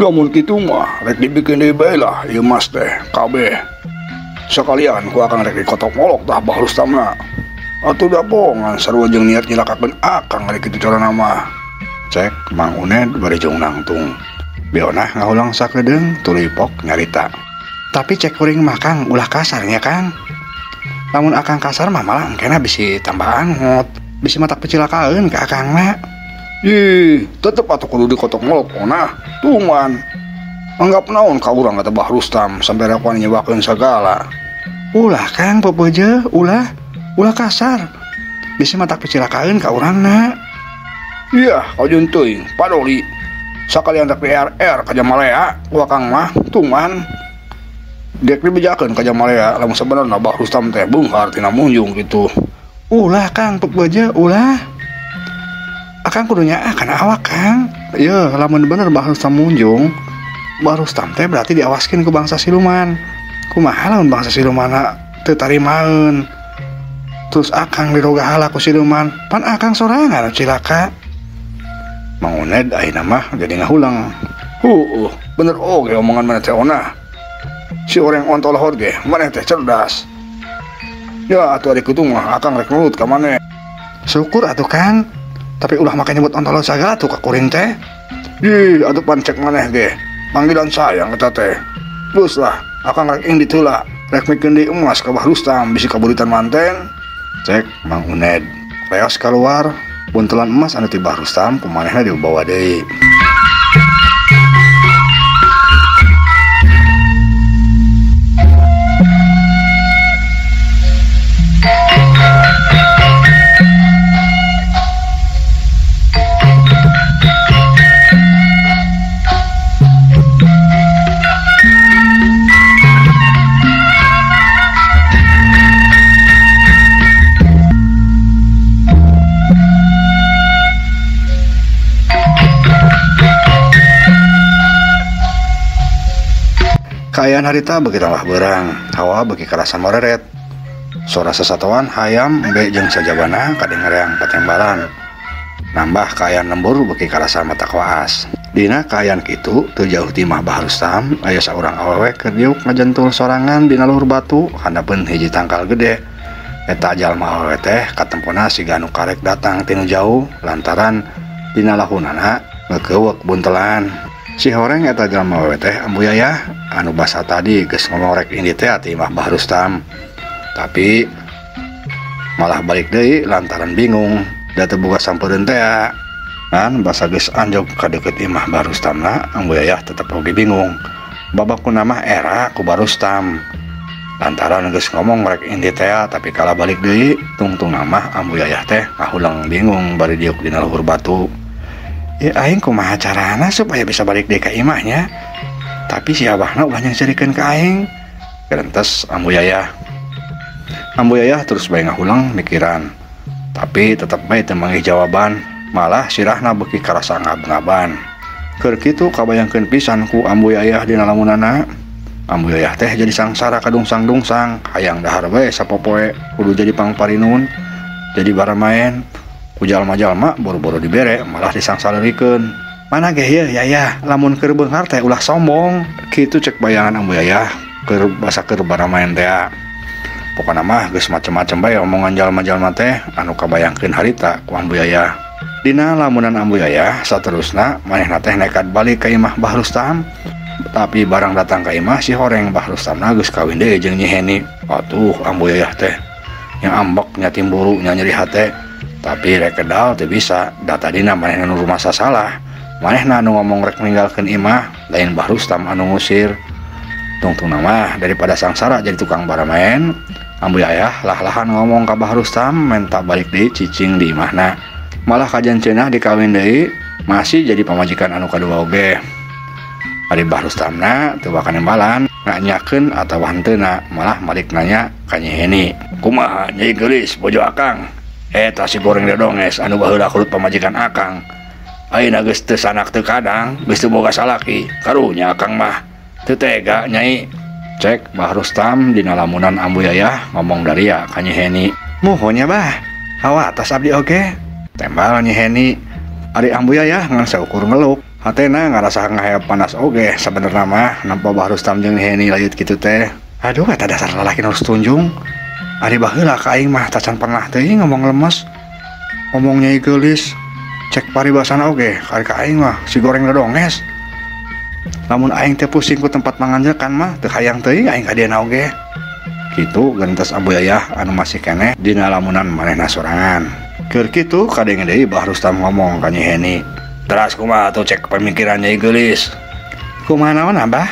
Lamun kitu mah rek dibikin deui bae lah ieu mas teh kabeh. Sekalian ku akan rek dikotok molok tah Bah Rustamna. Atuh da bohongan sarua jeung niat nyilakakeun akang ari kitu carana mah. Cek Mang Uned bari jeung nangtung. Beona ngahulang sakedeung tuluy pok nyarita. Tapi cek kuring mah Kang ulah kasarnya Kang. Lamun akang kasar mah malah engkena bisi tambah angot, bisi matak pecilakaeun ka akangna. Ih, tetep atuh kudu dikotok molok onah. Tuman. Anggap naon ka urang kata Bah Rustam sampai rakuan nyewakeun sagala. Ulah Kang pepeje, ulah kasar. Bisi matak pecilakaeun ka urangna. Iya, kajeun teuing, padoli. Sakalian rek RR ka Jamalea, ku akang mah tuman. Dek dibejakeun ka Jamalea lamun sabenerna Bah Rustam teh beunghar tina munjung kitu. Ulah Kang pepeje, ulah. Akang kudu nyaah kana awak Kang. Ieu lamun bener Bah Rustam munjung, Bah Rustam teh berarti diawaskeun ku bangsa siluman. Kumaha lamun bangsa silumanna teu tarimaeun. Terus akang diroga hala ku siluman, pan akang sorangan cilaka. Mang Uned ayeuna mah jadi ngahulang. Bener oge omongan maneh teh onah. Si orang ontol hor ge maneh teh cerdas. Ya atuh ari kitu mah akang rek nurut ka maneh. Syukur atuh Kang. Tapi ulah make nyebut ontol sagala tuh ka kuring teh. Ih, atuh pan cek maneh ge. Panggilan sayang eta teh. Geus lah, akang rek ing diteula. Rek mikeun deui emas ka Bah Rustam bisi kaburitan manten. Cek Mang Uned. Reos keluar, buntelan emas anu ti Bah Rustam kumanehna dibawa deui. Kaayaan harita beuki tambah beurang, hawa beuki karasa moreret. Sora sasatoan hayam embe jeung sajabana kadengereang patembalan. Nambah kaayaan lembur beuki karasa mata koas. Dina kaayaan kitu teu jauh ti imah Bah Rustam aya saurang awewe keur diuk ngajentul sorangan dina luhur batu handapeun hiji tangkal gede. Eta jalma awewe teh katempona siga anu karek datang tinu jauh lantaran dina lahunana ngekeuweuk buntelan. Si horeng eta jalma awewe teh Ambu Yayah anu basa tadi geus ngomong rek ini teh ati imah Bah Rustam. Tapi malah balik deui lantaran bingung da teu boga sampeureun teh. Kan basa geus anjog ka deukeut imah Bah Rustamna, Ambu Yayah tetep oge bingung. Babakuna mah era ku Bah Rustam. Lantaran geus ngomong rek ini teh tapi kala balik deui tungtung mah Ambu Yayah teh ngahulang bingung bari diuk dina luhur batu. Ya aing kumaha carana supaya bisa balik deui ka imahnya. Tapi si abahna ulah nyarikeun ka aing. Gerentes Ambu Yayah. Ambu Yayah terus bae ngahulang mikiran. Tapi tetep bae teu manggih jawaban, malah sirahna beuki karasa ngab-ngaban. Keur kitu kabayangkeun pisan ku Ambu Yayah dina lamunana. Ambu Yayah teh jadi sangsara kadungsang-dungsang, hayang dahar bae sapopoe kudu jadi pangparinun, jadi baramaen. Ku jalma-jalma boro-boro dibere malah disangsaleureikeun. Mana ge ieu Yayah, lamun keur beunghar teh ulah sombong. Kitu cek bayangan Ambu Yayah keur basa keur baramaen teh. Pokona mah geus macem-macem bae omongan jalma-jalma teh anu kabayangkeun harita ku Ambu Yayah. Dina lamunan Ambu Yayah saterusna manehna teh nekat balik ka imah Bah Rustam. Tapi barang datang ka imah si horeng Bah Rustamna geus kawin deui jeung Nyi Heni. Atuh Ambu Yayah teh nya ambek nya timburu nya nyeri hate. Tapi rek kedal teu bisa, data dina manehna nu rumasa salah. Manehna anu ngomong rek ninggalkeun imah, lain Bah Rustam anu ngusir. Tungtungna mah daripada sangsara jadi tukang baramaen, Ambu Yayah lah-lahan ngomong ka Bah Rustam menta balik deui cicing di imahna. Malah kajan cenah dikawin deui, masih jadi pamajikan anu kadua oge. Ari Bah Rustamna teu bakal nembalan, nanyakeun atawa hanteuna, malah malik nanya ka Nyi Heni. Kumaha Nyai geulis bojo akang? Eta si goreng dodonges anu baheula kulut pamajikan akang. Ayeuna geus teu sanak teu kadang, geus teu boga salaki. Karunya akang mah teu tega Nyai. Cek Bah Rustam dina lamunan Ambu Yayah ngomong daria ka Nyi Heni. Muhun nya Bah, hawa atas abdi oge. Tembal Nyi Heni. Ari Ambu Yayah ngan saukur ngeluk, hatena ngarasa ngahayap panas oge sebenarnya mah nampa Bah Rustam jeung Heni layut kitu teh. Aduh eta dasar lalaki nu tunjung. Ari baheula ka aing mah tacan pernah teuing ngomong lemes. Ngomongnya geulis. Cek paribasana oge kari ka aing mah si goreng dodonges. Lamun aing teh pusing ku tempat manganjekan mah teu hayang teuing aing ka dieu oge. Kitu gentos Abu Yayah anu masih keneh dina lamunan manehna sorangan. Keur kitu kadenge deui Bah Rustam ngomong ka Nyi Heni. Teras kumaha atuh cek pemikiran Nyai geulis. Kumaha naon Abah?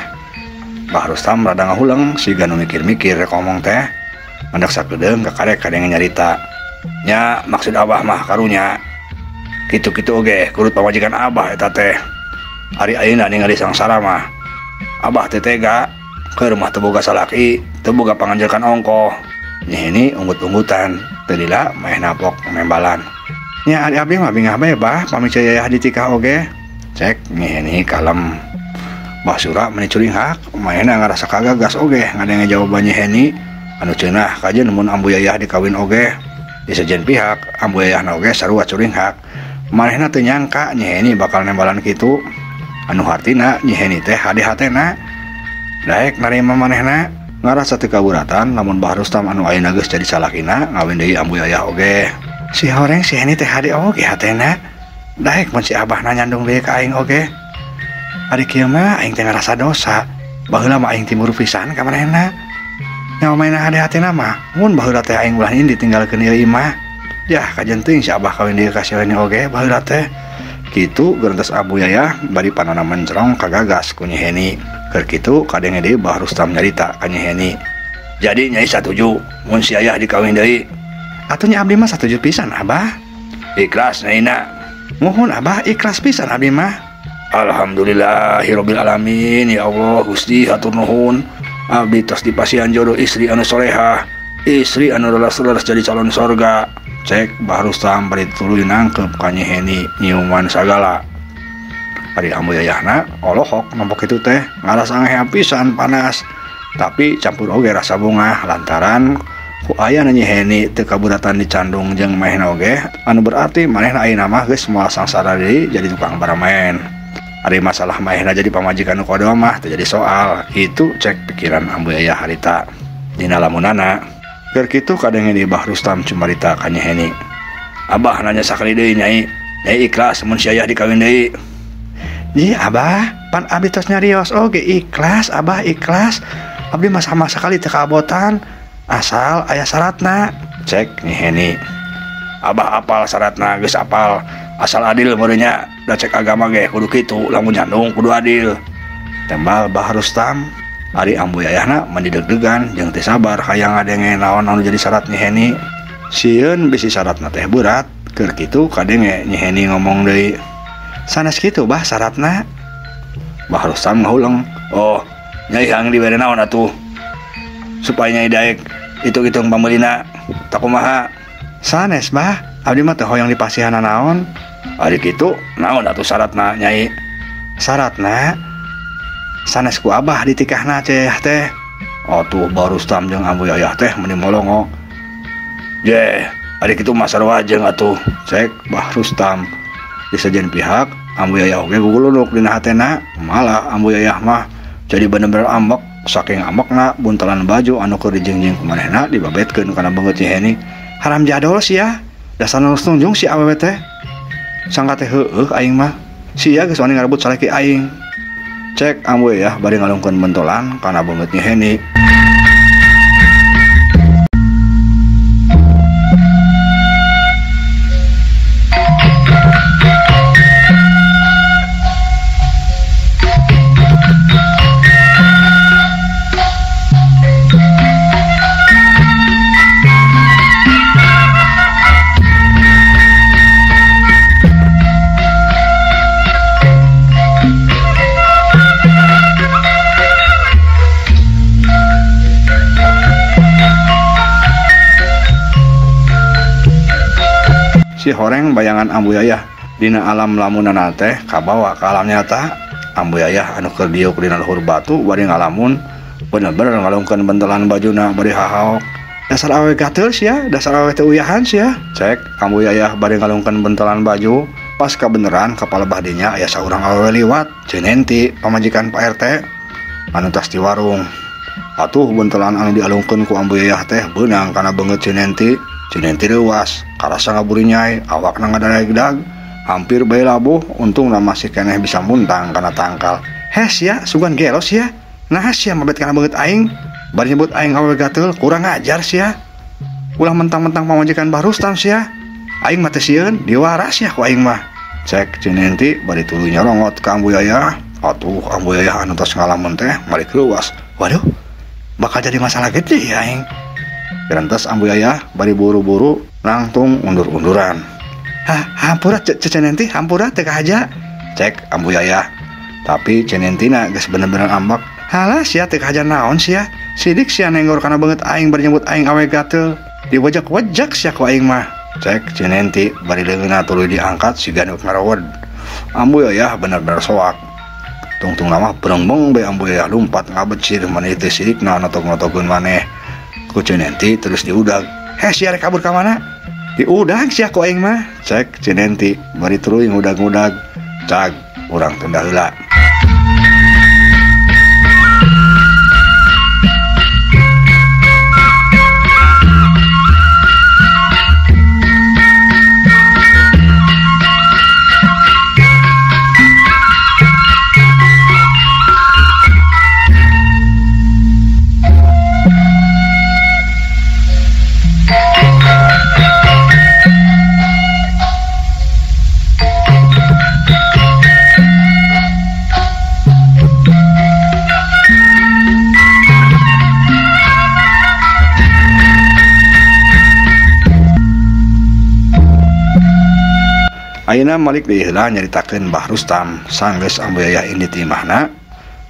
Bah Rustam rada ngahuleng siga nu mikir-mikir rek ngomong teh. Mendak sakedeung kakarek kadenge nyarita. Nya maksud Abah mah karunya kitu-kitu oge kurut pamajikan Abah eta teh. Ari ayeuna ningali sangsara mah Abah teh tega keur mah teu boga salaki, teu boga panganjelkan ongkoh. Nyi Heni unggut-unggutan teu lila maeh napok membalan. Nya ari abdi mah bingah bae Bah pami Yayah ditikah oge. Cek Nyi Heni kalem. Bah Sura meni curing hak maehna ngarasa kagagas oge ngadenge jawaban Nyi Heni anu ceunah kajeun mun Ambu Yayah dikawin oge. Di sejen pihak Ambu Yayahna oge sarua curing hak. Manehna teu nyangka Nyi Heni bakal nembalan kitu. Anu hartina Nyi Heni teh hade hatena. Daek narima manehna ngarasa teu kaburatan lamun Bah Rustam anu ayeuna geus jadi salakina ngawin deui Ambu Yayah oge. Si horeng si Heni teh hade oge hatena. Daek mun si Abah nyandung deui ka aing oge. Ari kieu mah aing teh ngarasa dosa. Baheula mah aing timur pisan ka manehna. Nya maena hade hatena mah mun baheula teh aing ulah ini ditinggalkeun ieu imah. Yah kajen teuing si Abah kawin deui ka si Heni oge baheula teh. Kitu gerentas Abu Yayah bari panana mencrong kagagas ku Nyi Heni. Keur kitu kadenge deui Bah Rustam nyarita ka Nyi Heni. Jadi Nyai satuju mun si Yayah dikawin deui. Atuh nya abdi mah satuju pisan Abah. Ikhlas Nyaina. Muhun Abah ikhlas pisan abdi mah. Alhamdulillahirabbil alamin ya Allah Gusti hatur nuhun. Abdi tos dipasihan jodoh istri anu solehah, istri anu leres-leres jadi calon sorga. Cek Bah Rustam bari tuluy nangkep ka Nyi Heni nyiuman sagala. Ari Ambu Yayahna olohok nompok kitu teh ngarasa ngehea pisan panas. Tapi campur oge rasa bungah lantaran ku aya Nyi Heni teu kaburatan dicandung jeung maehna oge anu berarti manehna ayeuna mah geus moal sangsara deui jadi tukang baramaen. Ari masalah maehna jadi pamajikan nu kodo mah teu jadi soal. Itu cek pikiran Ambu Yayah harita. Dina lamunana keur kitu kadenge deui Bah Rustam cumarita ka Nyi Heni. Abah nanya sakali deui Nyai. Nyai ikhlas mun si Yayah dikawin deui. Ji Abah, pan abdi tos nyarios oge ikhlas Abah ikhlas. Abdi mah sama sakali teu kaabotan asal aya syaratna. Cek Nyi Heni. Abah apal syaratna geus apal. Asal adil meureun nya. Da cek agama ge kudu kitu, lamun nyandung kudu adil. Tembal Bah Rustam. Ari Ambu Yayahna mendideg-degan jeung teu sabar hayang ngadenge naon anu jadi syarat Nyi Heni. Sieun bisi syaratna teh berat. Keur kitu kadenge Nyi Heni ngomong deui. Sanes kitu Bah syaratna. Bah Rustam ngahuleng. Oh, Nyai hang dibere naon atuh? Supaya Nyai daek hitung-hitung pambelina. Tak kumaha? Sanes Bah, abdi mah teu hoyong dipasihana naon. Ari kitu naon atuh syaratna Nyai? Syaratna sanes ku Abah ditikahna ceh teh. Atuh Bah Rustam jeung Ambu Yayah teh meni molongo. Jeh, ari kitu mah sarua jeung atuh, cek Bah Rustam. Di sejen pihak Ambu Yayah oge guguluduk dina hatena. Malah Ambu Yayah mah jadi bener-bener ambek. Saking ambekna buntelan baju anu keur dijingjing ku manehna dibabetkeun kana beungeut Nyi Heni. Haram jadol sia. Dasar nu tunjung si awewe teh. Sangka teh heueuh aing mah. Sia geus wani ngarebut salaki aing. Cek Ambu Yayah bari ngalungkeun bentolan kana beungeut Nyi Heni. Si horeng bayangan Ambu Yayah dina alam lamunana teh kabawa ka alam nyata. Ambu Yayah anu keur diuk dina luhur batu bari ngalamun bener-bener ngalungkeun bentelan bajuna bari hahaok. Dasar awewe gatel sia, dasar awewe teu uyahan sia. Cek Ambu Yayah bari ngalungkeun bentelan baju Pas kebeneran kepala bahdinya aya saurang awewe liwat, Cinenti pamajikan Pak RT anu tas di warung. Atuh buntelan anu dialungkeun ku Ambu Yayah teh beunang kana beungeut Cinenti. Cinenti leuwas, karasa ngaburi nyai, awakna ngadadag, hampir bae labuh, untung masih keneh bisa muntang kana tangkal. Hes ya, sugan gelos ya. Nah sia mabet kana beungeut aing, bari nyebut aing awewe gatel, kurang ajar sia. Ulah mentang-mentang pamajikan Mbah Rustam sia. Aing mah teh sieun diwaras ya ku aing mah. Cek Cinenti bari tuluy nyorongot ka Ambu Yayah. Atuh Ambu Yayah anu tos ngalamun teh balik leuwas. Waduh, bakal jadi masalah gede ya aing. Gerantos Ambu Yayah bari buru-buru langtung undur-unduran. Hampura Cinenti, hampura teh kahaja. Cek Ambu Yayah. Tapi Cinentina geus bener-bener ambak. Halah sia teh kahaja naon sia. Sidik sia nenggor kana beungeut aing bari nyebut aing awewe gatel. Diwajak-wajak sia ku aing mah. Cek Cinenti bari leungeunna tuluy diangkat siga nu ngarawed. Ambu Yayah bener-bener soak. Tungtung nama berengbeng bae Ambu Yayah lumpat ngabecir maneh teh sidikna notok-notokeun maneh. Ku Cinenti terus diudag. Sia rek kabur ka mana? Diudag sia ku aing mah. Cek Cinenti bari tuluy ngudag-ngudag. Cag urang teu heula. Ayeuna malik deui heula nyaritakeun Mbah Rustam sanggeus Ambu Yayah indit imahna.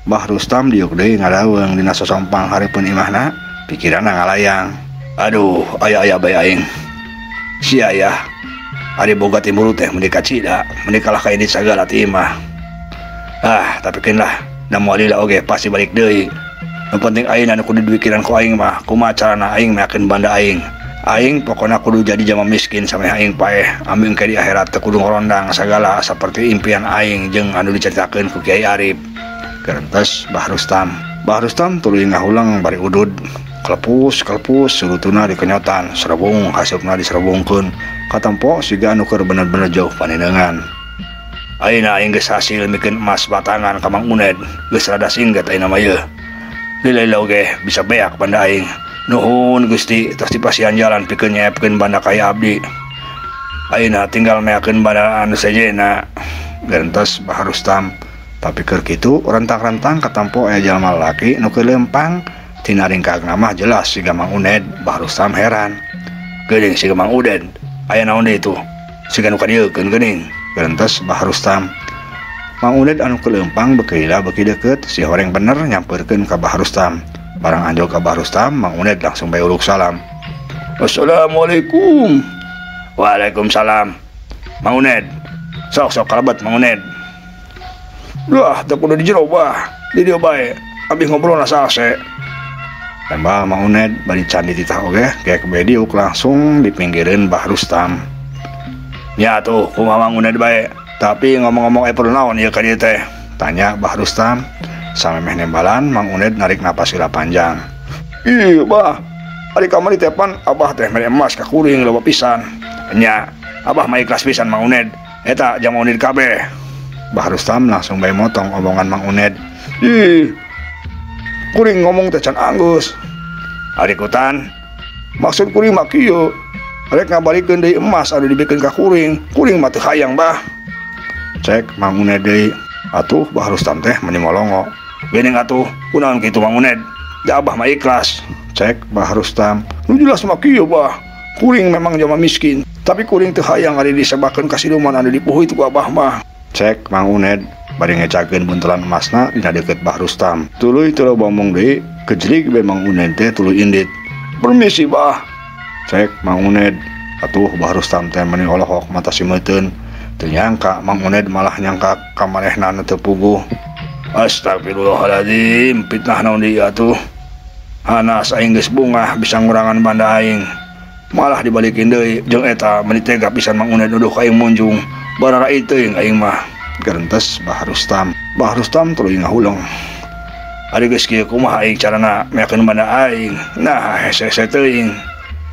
Mbah Rustam diuk deui ngadaweung dina sosompang hareupeun imahna, pikiranna ngalayang. Aduh, aya bae aing. Si Ayah ari boga timbul teh mun dikacida, mun kalah ka indit sagala ti imah. Tapi keun lah, da moal lila oge pasti balik deui. Nu penting ayeuna nu kudu dipikiran ku aing mah, kumaha carana aing meakeun banda aing. Aing pokoknya kudu jadi jama miskin sampai aing paeh ambeung ke di akhirat teu kudu ngorondang sagala seperti impian aing jeung anu diceritakeun ku Kiai Arif. Gerantos Mbah Rustam tuluy ngahulang bari udud. Kelepus surutuna dikenyotan, serebung hasupna diserebungkeun. Katempo siga anu keur bener-bener jauh panindeungan. Ayeuna aing geus hasil mikeun emas batangan ka Mang Uned, geus rada singget ayeuna mah yeuh. Lila oge bisa beak banda aing. Nuhun Gusti tos dipasihan jalan pikeun nyaepkeun banda kaya abdi. Ayeuna tinggal meakeun banda anu sejenna. Gerantos Mbah Rustam. Tapi keur kitu rentang-rentang katampo aya jalma lalaki nu keur leumpang tina ringkagna mah jelas siga Mang Uned. Mbah Rustam heran. Geuning siga Mang Uned. Aya naon deui itu? Siga nu kadieukeun geuning. Gerantos Mbah Rustam. Mang Uned anu keur leumpang beuki deukeut si horeng bener nyampeurkeun ka Mbah Rustam. Barang anjol ka Mbah Rustam, Mang Uned langsung bae uluk salam. Assalamualaikum. Waalaikumsalam. Mang Uned, sok kalabat Mang Uned. Dah, teu kudu di jero bah. Di dieu bae. Abdi ngobrolna sase. Tembal Mang Uned bari can dititah oge, geek bae diuk langsung dipinggireun Mbah Rustam. Nya tuh, kumaha Mang Uned bae. Tapi ngomong-ngomong perlu naon ieu ka dieu teh? Tanya Mbah Rustam. Samemeh nembalan Mang Uned narik napas heula panjang. Ih, bah. Ari kamari tepan abah teh mere emas ka kuring loba pisan. Nya, abah mah ikhlas pisan Mang Uned. Eta jam Uned kabeh. Mbah Rustam langsung bae motong omongan Mang Uned. Ih. Kuring ngomong teh can anggus. Ari kutan. Maksud kuring mah kieu. Rek ngabalikeun deui emas anu dibikeun ka kuring. Kuring mah teu hayang, bah. Cek Mang Uned deui. Atuh Mbah Rustam teh meni molongo. Geuning atuh, kunaon kitu Mang Uned? Da abah mah ikhlas. Cek Mbah Rustam. Nu jelas mah kieu, bah. Kuring memang jama miskin, tapi kuring teu hayang ari disebakeun ka siluman anu dipuhui ku abah mah. Cek Mang Uned bari ngecakeun buntelan emasna dina deukeut Mbah Rustam. Tuluy teu ngomong deui, kejelig bae Mang Uned teh tuluy indit. Permisi, bah. Cek Mang Uned. Atuh Mbah Rustam teh meni holohok mata simeuteun. Teu nyangka Mang Uned malah nyangka ka manehna nu teu puguh. Astagfirullahaladzim, fitnah naon deui atuh. Hanas aing geus bungah bisa ngurangan banda aing. Malah dibalikin deui jeung eta meuni tega pisan Mang Uned nuduh ka aing munjung. Barara itu yang aing mah gerentes Bah Rustam tuluy ngahulung. Ari geus kieu kumaha aing carana meyakeun banda aing. Nah hese-hese teuing.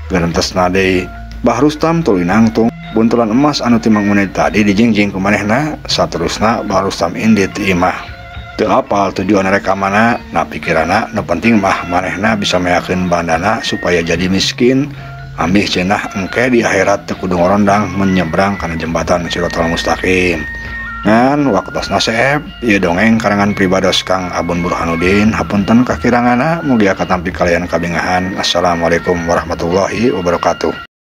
Gerentesna deui Bah Rustam tuluy nangtung buntulan emas anu ti Mang Munid tadi dijingjing ku manehna. Saterusna Bah Rustam indit imah. Teu apal tujuan reka mana, na pikiranna nu penting mah manehna bisa meyakeun bandana supaya jadi miskin. Ambih cenah engke di akhirat teu kudu ngorondang menyeberang kana jembatan Siratal Mustaqim. Ngan waktosna seep, ieu dongeng karangan pribados Kang Abun Burhanuddin. Hapunten kakirangana mugi katampi kalian kabingahan. Assalamualaikum warahmatullahi wabarakatuh.